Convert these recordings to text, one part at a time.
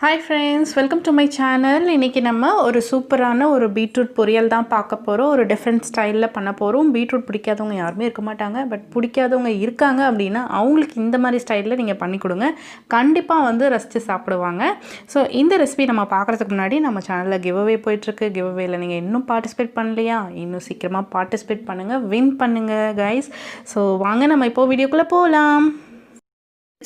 Hi friends, welcome to my channel. இன்னைக்கு நம்ம ஒரு சூப்பரான ஒரு பீட்ரூட் பொரியல் தான் பார்க்க போறோம். ஒரு டிஃபரண்ட் ஸ்டைல்ல பண்ண போறோம். பீட்ரூட் பிடிக்காதவங்க யாருமே இருக்க மாட்டாங்க. பட் பிடிக்காதவங்க இருக்காங்க அப்படினா அவங்களுக்கு இந்த மாதிரி ஸ்டைல்ல நீங்க பண்ணி கொடுங்க. கண்டிப்பா வந்து ரசிச்சு சாப்பிடுவாங்க. சோ இந்த ரெசிபி நம்ம பார்க்கிறதுக்கு முன்னாடி நம்ம சேனல்ல கிவ் அவே போயிட்டு இருக்கு. கிவ் அவேல நீங்க இன்னும் பார்ட்டிசிபேட் பண்ணலையா? இன்னும் சீக்கிரமா பார்ட்டிசிபேட் பண்ணுங்க. வின் பண்ணுங்க guys. சோ வாங்க நம்ம இப்போ வீடியோக்குள்ள போலாம்.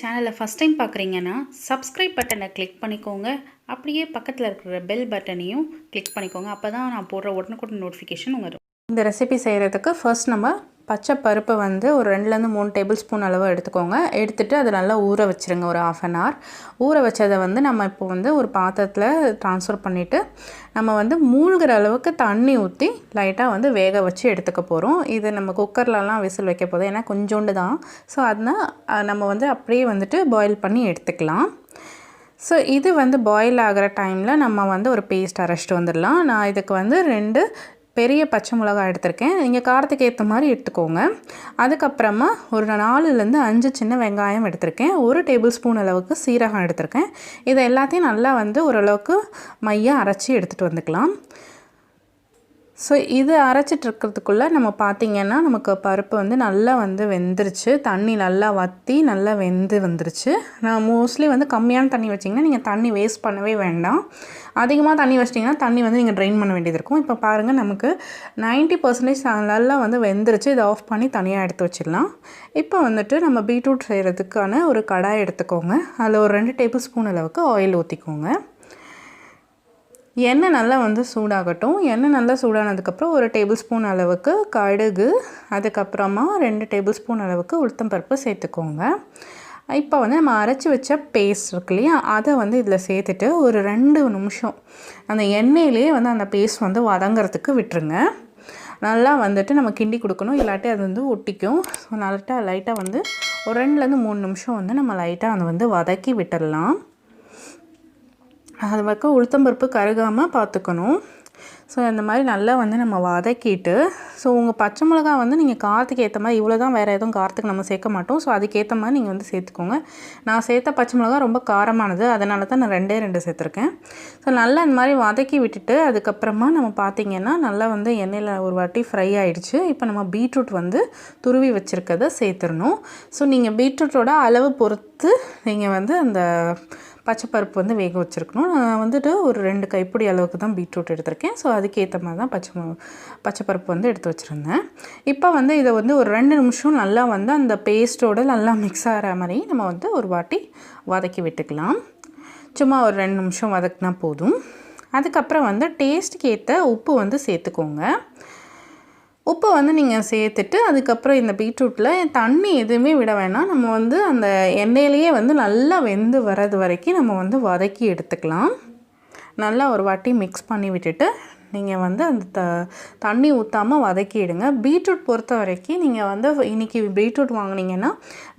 சேனலை ஃபஸ்ட் டைம் பார்க்குறீங்கன்னா சப்ஸ்கிரைப் பட்டனை கிளிக் பண்ணிக்கோங்க. அப்படியே பக்கத்தில் இருக்கிற பெல் பட்டனையும் கிளிக் பண்ணிக்கோங்க. அப்போ தான் நான் போடுற உடனுக்குடன் நோட்டிஃபிகேஷன் வரும். இந்த ரெசிபி செய்கிறதுக்கு ஃபர்ஸ்ட் நம்ம பச்சை பருப்பை வந்து ஒரு 2லேருந்து 3 டேபிள் ஸ்பூன் அளவு எடுத்துக்கோங்க. எடுத்துகிட்டு அதை நல்லா ஊற வச்சுருங்க. ஒரு 1/2 hour ஊற வச்சதை வந்து நம்ம இப்போ வந்து ஒரு பாத்திரத்தில் ட்ரான்ஸ்ஃபர் பண்ணிவிட்டு நம்ம வந்து மூழ்கிற அளவுக்கு தண்ணி ஊற்றி லைட்டாக வந்து வேக வச்சு எடுத்துக்க போகிறோம். இது நம்ம குக்கர்லலாம் விசில் வைக்க போதும், ஏன்னா கொஞ்சோண்டு தான். ஸோ அதனால் நம்ம வந்து அப்படியே வந்துட்டு பாயில் பண்ணி எடுத்துக்கலாம். ஸோ இது வந்து பாயில் ஆகிற டைமில் நம்ம வந்து ஒரு பேஸ்ட் அரைச்சிட்டு வந்துடலாம். நான் இதுக்கு வந்து 2 பெரிய பச்சை மிளகாய் எடுத்திருக்கேன். நீங்கள் காரத்துக்கு ஏற்ற மாதிரி எடுத்துக்கோங்க. அதுக்கப்புறமா ஒரு 4லேருந்து 5 சின்ன வெங்காயம் எடுத்திருக்கேன். 1 டேபிள் ஸ்பூன் அளவுக்கு சீரகம் எடுத்திருக்கேன். இதை எல்லாத்தையும் நல்லா வந்து ஓரளவுக்கு மையாக அரைச்சி எடுத்துகிட்டு வந்துக்கலாம். ஸோ இது அரைச்சிட்டு இருக்கிறதுக்குள்ளே நம்ம பார்த்திங்கன்னா நமக்கு பருப்பு வந்து நல்லா வந்து வெந்துருச்சு. தண்ணி நல்லா வற்றி நல்லா வெந்து வந்துருச்சு. நான் மோஸ்ட்லி வந்து கம்மியான தண்ணி வச்சிங்கன்னா நீங்கள் தண்ணி வேஸ்ட் பண்ணவே வேண்டாம். அதிகமாக தண்ணி வச்சிட்டிங்கன்னா தண்ணி வந்து நீங்கள் ட்ரெயின் பண்ண வேண்டியது இருக்கும். இப்போ பாருங்கள், நமக்கு 90% நல்லா வந்து வெந்துருச்சு. இதை ஆஃப் பண்ணி தனியாக எடுத்து வச்சிடலாம். இப்போ வந்துட்டு நம்ம பீட்ரூட் செய்கிறதுக்கான ஒரு கடாய் எடுத்துக்கோங்க. அதில் ஒரு 2 டேபிள் ஸ்பூன் அளவுக்கு ஆயில் ஊற்றிக்கோங்க. எண்ணெய் நல்லா வந்து சூடாகட்டும். எண்ணெய் நல்லா சூடானதுக்கப்புறம் 1 டேபிள் ஸ்பூன் அளவுக்கு கடுகு, அதுக்கப்புறமா 2 டேபிள் ஸ்பூன் அளவுக்கு உளுத்தம்பருப்பு சேர்த்துக்கோங்க. இப்போ வந்து நம்ம அரைச்சி வச்ச பேஸ்ட் இருக்கு இல்லையா, அதை வந்து இதில் சேர்த்துட்டு ஒரு 2 நிமிஷம் அந்த எண்ணெயிலே வந்து அந்த பேஸ்ட் வந்து வதங்கிறதுக்கு விட்டுருங்க. நல்லா வந்துட்டு நம்ம கிண்டி கொடுக்கணும், இல்லாட்டி அது வந்து ஒட்டிக்கும். ஸோ லைட்டாக வந்து ஒரு 2லேருந்து 3 நிமிஷம் வந்து நம்ம லைட்டாக அதை வந்து வதக்கி விட்டுடலாம். அது பக்கம் உளுத்தம்பருப்பு கருகாமல் பார்த்துக்கணும். ஸோ இந்த மாதிரி நல்லா வந்து நம்ம வதக்கிட்டு, ஸோ உங்கள் பச்சை மிளகாய் வந்து நீங்கள் காரத்துக்கு ஏற்ற மாதிரி, இவ்வளோ தான், வேறு எதுவும் காரத்துக்கு நம்ம சேர்க்க மாட்டோம். ஸோ அதுக்கேற்ற மாதிரி நீங்கள் வந்து சேர்த்துக்கோங்க. நான் சேர்த்த பச்சை மிளகாய் ரொம்ப காரமானது, அதனால தான் நான் 2 சேர்த்துருக்கேன். ஸோ நல்லா இந்த மாதிரி வதக்கி விட்டுட்டு அதுக்கப்புறமா நம்ம பார்த்திங்கன்னா நல்லா வந்து எண்ணெயில் ஒரு வாட்டி ஃப்ரை ஆகிடுச்சு. இப்போ நம்ம பீட்ரூட் வந்து துருவி வச்சுருக்கதை சேர்த்துடணும். ஸோ நீங்கள் பீட்ரூட்டோட அளவு பொறுத்து நீங்கள் வந்து அந்த பச்சை பருப்பு வந்து வேக வச்சுருக்கணும். நான் வந்துட்டு ஒரு 2 கைப்பிடி அளவுக்கு தான் பீட்ரூட் எடுத்திருக்கேன். ஸோ அதுக்கேற்ற மாதிரி தான் பச்சை பருப்பு வந்து எடுத்து வச்சுருந்தேன். இப்போ வந்து இதை வந்து ஒரு 2 நிமிஷம் நல்லா வந்து அந்த பேஸ்ட்டோடு நல்லா மிக்ஸ் ஆகிற மாதிரி நம்ம வந்து ஒரு வாட்டி வதக்கி விட்டுக்கலாம். சும்மா ஒரு 2 நிமிஷம் வதக்கினா போதும். அதுக்கப்புறம் வந்து டேஸ்ட்டுக்கு ஏற்ற உப்பு வந்து சேர்த்துக்கோங்க. உப்பு வந்து நீங்கள் சேர்த்துட்டு அதுக்கப்புறம் இந்த பீட்ரூட்டில் தண்ணி எதுவுமே விட வேணாம். நம்ம வந்து அந்த எண்ணெயிலேயே வந்து நல்லா வெந்து வர்றது வரைக்கும் நம்ம வந்து வதக்கி எடுத்துக்கலாம். நல்லா ஒரு வாட்டி மிக்ஸ் பண்ணி விட்டுட்டு நீங்கள் வந்து அந்த தண்ணி ஊற்றாமல் வதக்கிடுங்க. பீட்ரூட் பொறுத்த வரைக்கும் நீங்கள் வந்து இன்றைக்கி பீட்ரூட் வாங்கினீங்கன்னா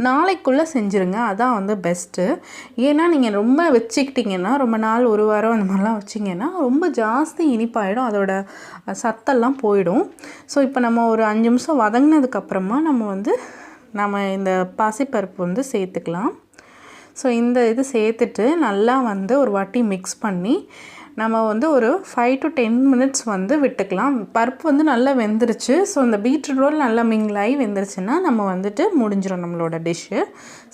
நாளைக்குள்ளே செஞ்சுருங்க. அதான் வந்து பெஸ்ட்டு. ஏன்னா நீங்கள் ரொம்ப வச்சுக்கிட்டிங்கன்னா, ரொம்ப நாள், 1 வாரம் அந்த மாதிரிலாம் வச்சிங்கன்னா ரொம்ப ஜாஸ்தி இனிப்பாயிடும், அதோட சத்தெல்லாம் போயிடும். ஸோ இப்போ நம்ம ஒரு 5 நிமிஷம் வதங்கினதுக்கப்புறமா நம்ம இந்த பாசிப்பருப்பு வந்து சேர்த்துக்கலாம். ஸோ இந்த இது சேர்த்துட்டு நல்லா வந்து ஒரு வாட்டி மிக்ஸ் பண்ணி நம்ம வந்து ஒரு 5 to 10 minutes வந்து விட்டுக்கலாம். பருப்பு வந்து நல்லா வெந்துருச்சு. ஸோ இந்த பீட்ரூட்டோடு நல்லா மிங்கிளாகி வெந்துருச்சுன்னா நம்ம வந்துட்டு முடிஞ்சிடும் நம்மளோட டிஷ்ஷு.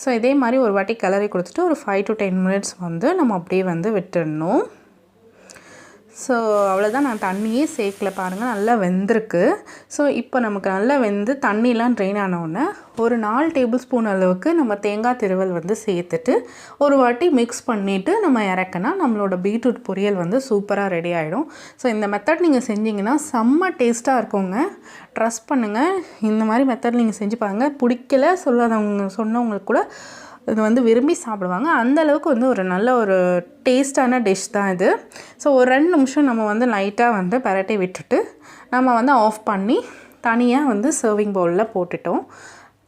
ஸோ இதே மாதிரி ஒரு வாட்டி கிளறி கொடுத்துட்டு ஒரு 5 to 10 minutes வந்து நம்ம அப்படியே வந்து விட்டுடணும். ஸோ அவ்வளோதான், நான் தண்ணியே சேர்க்கல, பாருங்கள் நல்லா வெந்திருக்கு. ஸோ இப்போ நமக்கு நல்லா வெந்து தண்ணிலாம் ட்ரெயின் ஆனவுடனே ஒரு 4 டேபிள் ஸ்பூன் அளவுக்கு நம்ம தேங்காய் திருவல் வந்து சேர்த்துட்டு ஒரு வாட்டி மிக்ஸ் பண்ணிவிட்டு நம்ம இறக்குனா நம்மளோட பீட்ரூட் பொரியல் வந்து சூப்பராக ரெடி ஆகிடும். ஸோ இந்த மெத்தட் நீங்கள் செஞ்சிங்கன்னா செம்ம டேஸ்ட்டாக இருக்குங்க. ட்ரஸ்ட் பண்ணுங்கள், இந்த மாதிரி மெத்தட் நீங்கள் செஞ்சு பாருங்கள். பிடிக்கல சொன்னவங்களுக்கு கூட இது வந்து விரும்பி சாப்பிடுவாங்க. அந்தளவுக்கு வந்து ஒரு நல்ல ஒரு டேஸ்டான டிஷ் தான் இது. ஸோ ஒரு 2 நிமிஷம் நம்ம வந்து லைட்டாக வந்து பரட்டி விட்டுட்டு நம்ம வந்து ஆஃப் பண்ணி தனியாக வந்து சர்விங் பவுலில் போட்டுட்டோம்.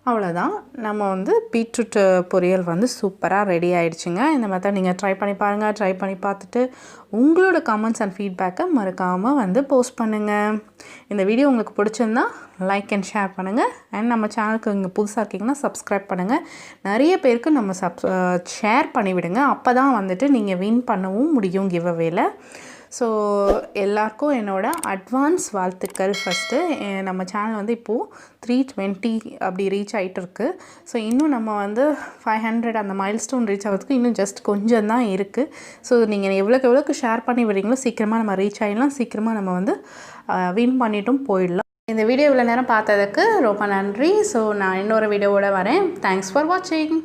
அவ்வளோதான். நம்ம வந்து பீட்ரூட் பொரியல் வந்து சூப்பராக ரெடி ஆகிடுச்சுங்க. இந்த மெத்தட் நீங்கள் ட்ரை பண்ணி பாருங்கள். ட்ரை பண்ணி பார்த்துட்டு உங்களோட கமெண்ட்ஸ் அண்ட் ஃபீட்பேக்கை மறக்காமல் வந்து போஸ்ட் பண்ணுங்கள். இந்த வீடியோ உங்களுக்கு பிடிச்சிருந்தா லைக் அண்ட் ஷேர் பண்ணுங்கள். அண்ட் நம்ம சேனலுக்கு இங்கே புதுசாக இருக்கீங்கன்னா சப்ஸ்கிரைப் பண்ணுங்கள். நிறைய பேருக்கு நம்ம ஷேர் பண்ணிவிடுங்க. அப்போ தான் வந்துட்டு நீங்கள் வின் பண்ணவும் முடியும் கிவ் அவேல. ஸோ எல்லாருக்கும் என்னோடய அட்வான்ஸ் வாழ்த்துக்கள். ஃபஸ்ட்டு நம்ம சேனல் வந்து இப்போது 320 அப்படி ரீச் ஆகிட்டுருக்கு. ஸோ இன்னும் நம்ம வந்து 500 அந்த மைல்ஸ்டோன் ரீச் ஆகிறதுக்கு இன்னும் ஜஸ்ட் கொஞ்சம் தான் இருக்குது. ஸோ நீங்கள் எவ்வளோக்கு ஷேர் பண்ணி விடுறீங்களோ சீக்கிரமாக நம்ம ரீச் ஆகிடலாம். சீக்கிரமாக நம்ம வந்து வின் பண்ணிட்டும் போயிடலாம். இந்த வீடியோ இவ்வளோ நேரம் பார்த்ததுக்கு ரொம்ப நன்றி. ஸோ நான் இன்னொரு வீடியோவோட வரேன். தேங்க்ஸ் ஃபார் வாட்சிங்.